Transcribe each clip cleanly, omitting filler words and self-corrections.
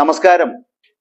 നമസ്കാരം.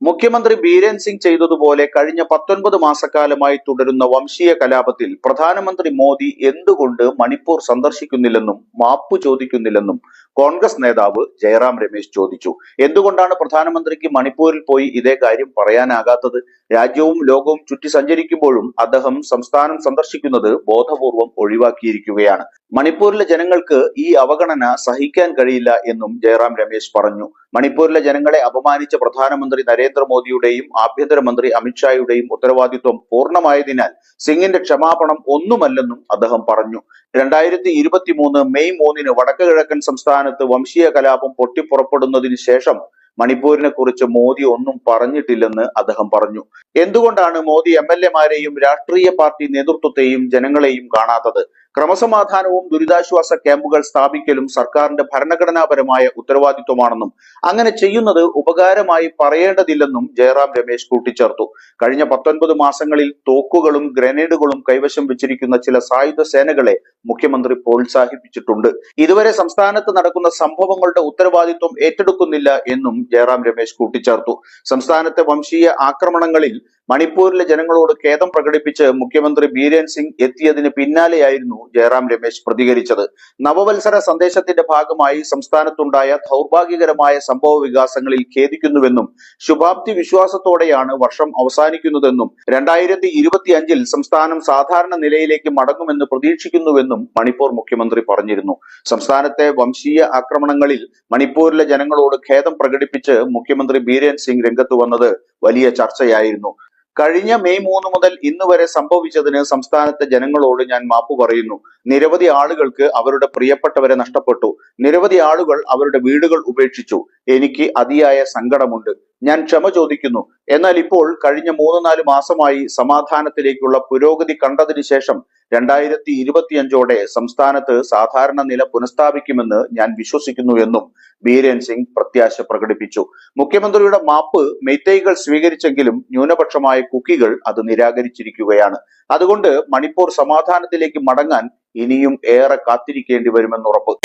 മുഖ്യമന്ത്രി ബീരൻ സിംഗ് ചെയ്തതുപോലെ കഴിഞ്ഞ 19 മാസക്കാലമായി തുടരുന്ന വംശീയ കലാപത്തിൽ പ്രധാനമന്ത്രി മോദി എന്തുകൊണ്ട് മണിപ്പൂർ സന്ദർശിക്കുന്നില്ലെന്നും മാപ്പ് ചോദിക്കുന്നില്ലെന്നും കോൺഗ്രസ് നേതാവ് ജയറാം രമേശ് ചോദിച്ചു. എന്തുകൊണ്ടാണ് പ്രധാനമന്ത്രിക്ക് മണിപ്പൂരിൽ പോയി ഇതേ കാര്യം പറയാനാകാത്തത്? രാജ്യവും ലോകവും ചുറ്റി സഞ്ചരിക്കുമ്പോഴും അദ്ദേഹം സംസ്ഥാനം സന്ദർശിക്കുന്നത് ബോധപൂർവം ഒഴിവാക്കിയിരിക്കുകയാണ്. മണിപ്പൂരിലെ ജനങ്ങൾക്ക് ഈ അവഗണന സഹിക്കാൻ കഴിയില്ല എന്നും ജയറാം രമേശ് പറഞ്ഞു. മണിപ്പൂരിലെ ജനങ്ങളെ അപമാനിച്ച പ്രധാനമന്ത്രി നരേന്ദ്രമോദിയുടെയും ആഭ്യന്തരമന്ത്രി അമിത്ഷായുടെയും ഉത്തരവാദിത്വം പൂർണ്ണമായതിനാൽ സിംഗിന്റെ ക്ഷമാപണം ഒന്നുമല്ലെന്നും അദ്ദേഹം പറഞ്ഞു. 2023 മെയ് 3 വടക്ക് കിഴക്കൻ സംസ്ഥാനത്ത് വംശീയ കലാപം പൊട്ടിപ്പുറപ്പെടുന്നതിന് ശേഷം മണിപ്പൂരിനെ കുറിച്ച് മോദി ഒന്നും പറഞ്ഞിട്ടില്ലെന്ന് അദ്ദേഹം പറഞ്ഞു. എന്തുകൊണ്ടാണ് മോദി MLA-മാരെയും രാഷ്ട്രീയ പാർട്ടി നേതൃത്വത്തെയും ജനങ്ങളെയും കാണാത്തത്? ക്രമസമാധാനവും ദുരിതാശ്വാസ ക്യാമ്പുകൾ സ്ഥാപിക്കലും സർക്കാരിന്റെ ഭരണഘടനാപരമായ ഉത്തരവാദിത്വമാണെന്നും അങ്ങനെ ചെയ്യുന്നത് ഉപകാരമായി പറയേണ്ടതില്ലെന്നും ജയറാം രമേശ് കൂട്ടിച്ചേർത്തു. കഴിഞ്ഞ 19 മാസങ്ങളിൽ തോക്കുകളും ഗ്രനേഡുകളും കൈവശം വെച്ചിരിക്കുന്ന ചില സായുധ സേനകളെ മുഖ്യമന്ത്രി പ്രോത്സാഹിപ്പിച്ചിട്ടുണ്ട്. ഇതുവരെ സംസ്ഥാനത്ത് നടക്കുന്ന സംഭവങ്ങളുടെ ഉത്തരവാദിത്വം ഏറ്റെടുക്കുന്നില്ല എന്നും ജയറാം രമേശ് കൂട്ടിച്ചേർത്തു. സംസ്ഥാനത്തെ വംശീയ ആക്രമണങ്ങളിൽ മണിപ്പൂരിലെ ജനങ്ങളോട് ഖേദം പ്രകടിപ്പിച്ച് മുഖ്യമന്ത്രി ബീരൻ സിംഗ് എത്തിയതിന് പിന്നാലെയായിരുന്നു ജയറാം രമേശ് പ്രതികരിച്ചത്. നവവത്സര സന്ദേശത്തിന്റെ ഭാഗമായി സംസ്ഥാനത്തുണ്ടായ ദൗർഭാഗ്യകരമായ സംഭവ വികാസങ്ങളിൽ ഖേദിക്കുന്നുവെന്നും ശുഭാപ്തി വിശ്വാസത്തോടെയാണ് വർഷം അവസാനിക്കുന്നതെന്നും 2025 സംസ്ഥാനം സാധാരണ നിലയിലേക്ക് മടങ്ങുമെന്ന് പ്രതീക്ഷിക്കുന്നുവെന്നും മണിപ്പൂർ മുഖ്യമന്ത്രി പറഞ്ഞിരുന്നു. സംസ്ഥാനത്തെ വംശീയ ആക്രമണങ്ങളിൽ മണിപ്പൂരിലെ ജനങ്ങളോട് ഖേദം പ്രകടിപ്പിച്ച് മുഖ്യമന്ത്രി ബീരൻ സിംഗ് രംഗത്ത് വന്നത് വലിയ ചർച്ചയായിരുന്നു. കഴിഞ്ഞ മെയ് 3 മുതൽ ഇന്ന് വരെ സംഭവിച്ചതിന് സംസ്ഥാനത്തെ ജനങ്ങളോട് ഞാൻ മാപ്പ് പറയുന്നു. നിരവധി ആളുകൾക്ക് അവരുടെ പ്രിയപ്പെട്ടവരെ നഷ്ടപ്പെട്ടു. നിരവധി ആളുകൾ അവരുടെ വീടുകൾ ഉപേക്ഷിച്ചു. എനിക്ക് അതിയായ സങ്കടമുണ്ട്. ഞാൻ ക്ഷമ ചോദിക്കുന്നു. എന്നാൽ ഇപ്പോൾ കഴിഞ്ഞ 3-4 മാസമായി സമാധാനത്തിലേക്കുള്ള പുരോഗതി കണ്ടതിന് ശേഷം 2025 സംസ്ഥാനത്ത് സാധാരണ നില പുനഃസ്ഥാപിക്കുമെന്ന് ഞാൻ വിശ്വസിക്കുന്നു എന്നും ബീരൻ സിംഗ് പ്രത്യാശ പ്രകടിപ്പിച്ചു. മുഖ്യമന്ത്രിയുടെ മാപ്പ് മെയ്തേയികൾ സ്വീകരിച്ചെങ്കിലും ന്യൂനപക്ഷമായ കുക്കികൾ അത് നിരാകരിച്ചിരിക്കുകയാണ്. അതുകൊണ്ട് മണിപ്പൂർ സമാധാനത്തിലേക്ക് മടങ്ങാൻ ഇനിയും ഏറെ കാത്തിരിക്കേണ്ടി വരുമെന്നുറപ്പ്.